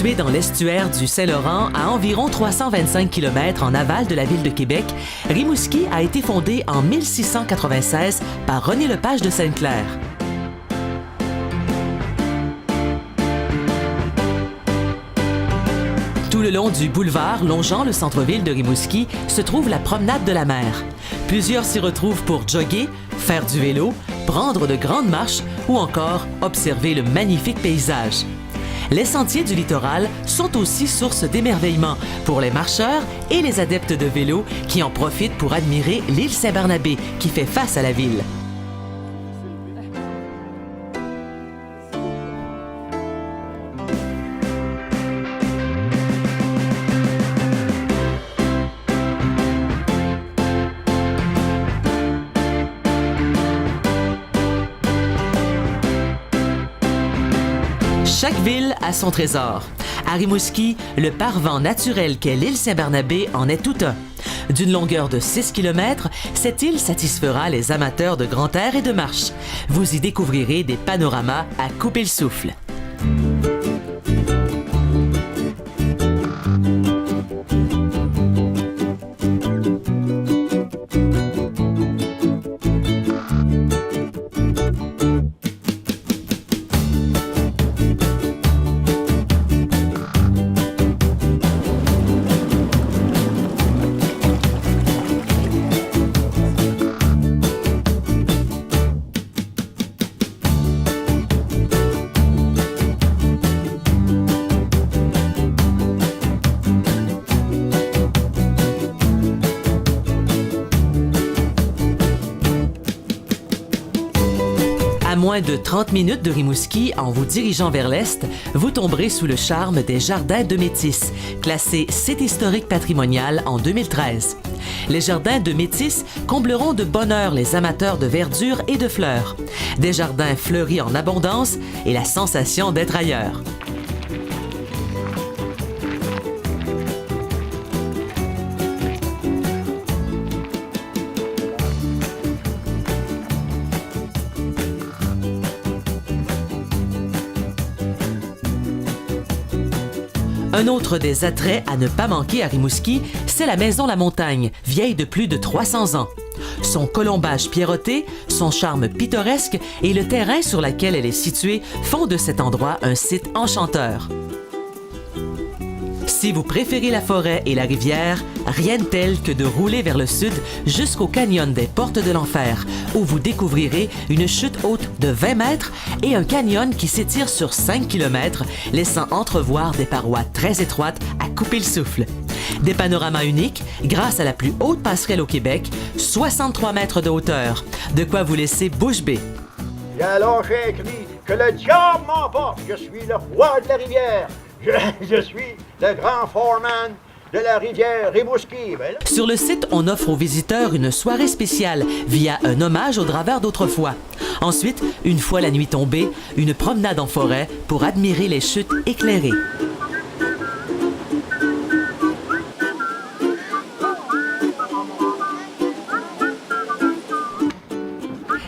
Situé dans l'estuaire du Saint-Laurent, à environ 325 km en aval de la ville de Québec, Rimouski a été fondé en 1696 par René Lepage de Sainte-Claire. Tout le long du boulevard longeant le centre-ville de Rimouski se trouve la promenade de la mer. Plusieurs s'y retrouvent pour jogger, faire du vélo, prendre de grandes marches ou encore observer le magnifique paysage. Les sentiers du littoral sont aussi source d'émerveillement pour les marcheurs et les adeptes de vélo qui en profitent pour admirer l'île Saint-Barnabé qui fait face à la ville. Chaque ville a son trésor. À Rimouski, le parvent naturel qu'est l'île Saint-Barnabé en est tout un. D'une longueur de 6 km, cette île satisfera les amateurs de grand air et de marche. Vous y découvrirez des panoramas à couper le souffle. À moins de 30 minutes de Rimouski, en vous dirigeant vers l'est, vous tomberez sous le charme des Jardins de Métis, classés site historique patrimonial en 2013. Les Jardins de Métis combleront de bonheur les amateurs de verdure et de fleurs. Des jardins fleuris en abondance et la sensation d'être ailleurs. Un autre des attraits à ne pas manquer à Rimouski, c'est la Maison La Montagne, vieille de plus de 300 ans. Son colombage pierroté, son charme pittoresque et le terrain sur lequel elle est située font de cet endroit un site enchanteur. Si vous préférez la forêt et la rivière, rien de tel que de rouler vers le sud jusqu'au canyon des Portes de l'Enfer, où vous découvrirez une chute haute de 20 mètres et un canyon qui s'étire sur 5 km, laissant entrevoir des parois très étroites à couper le souffle. Des panoramas uniques grâce à la plus haute passerelle au Québec, 63 mètres de hauteur, de quoi vous laisser bouche bée. Et alors j'ai écrit que le diable m'emporte, je suis le roi de la rivière. Je suis le grand foreman de la rivière Rimouski. Sur le site, on offre aux visiteurs une soirée spéciale via un hommage aux draveurs d'autrefois. Ensuite, une fois la nuit tombée, une promenade en forêt pour admirer les chutes éclairées.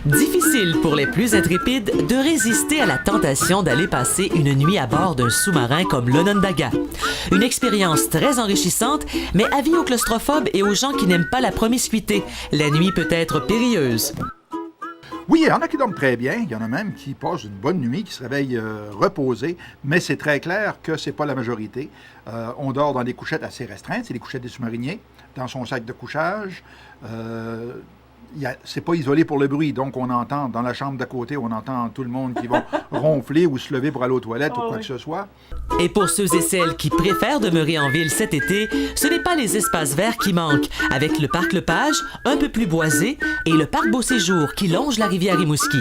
Difficile pour les plus intrépides de résister à la tentation d'aller passer une nuit à bord d'un sous-marin comme l'Onondaga. Une expérience très enrichissante, mais avis aux claustrophobes et aux gens qui n'aiment pas la promiscuité. La nuit peut être périlleuse. Oui, il y en a qui dorment très bien. Il y en a même qui passent une bonne nuit, qui se réveillent reposés. Mais c'est très clair que c'est pas la majorité. On dort dans des couchettes assez restreintes. C'est les couchettes des sous-mariniers, dans son sac de couchage. C'est pas isolé pour le bruit, donc on entend dans la chambre d'à côté, on entend tout le monde qui va ronfler ou se lever pour aller aux toilettes ou quoi que ce soit. Et pour ceux et celles qui préfèrent demeurer en ville cet été, ce n'est pas les espaces verts qui manquent, avec le parc Lepage, un peu plus boisé, et le parc Beau Séjour qui longe la rivière Rimouski.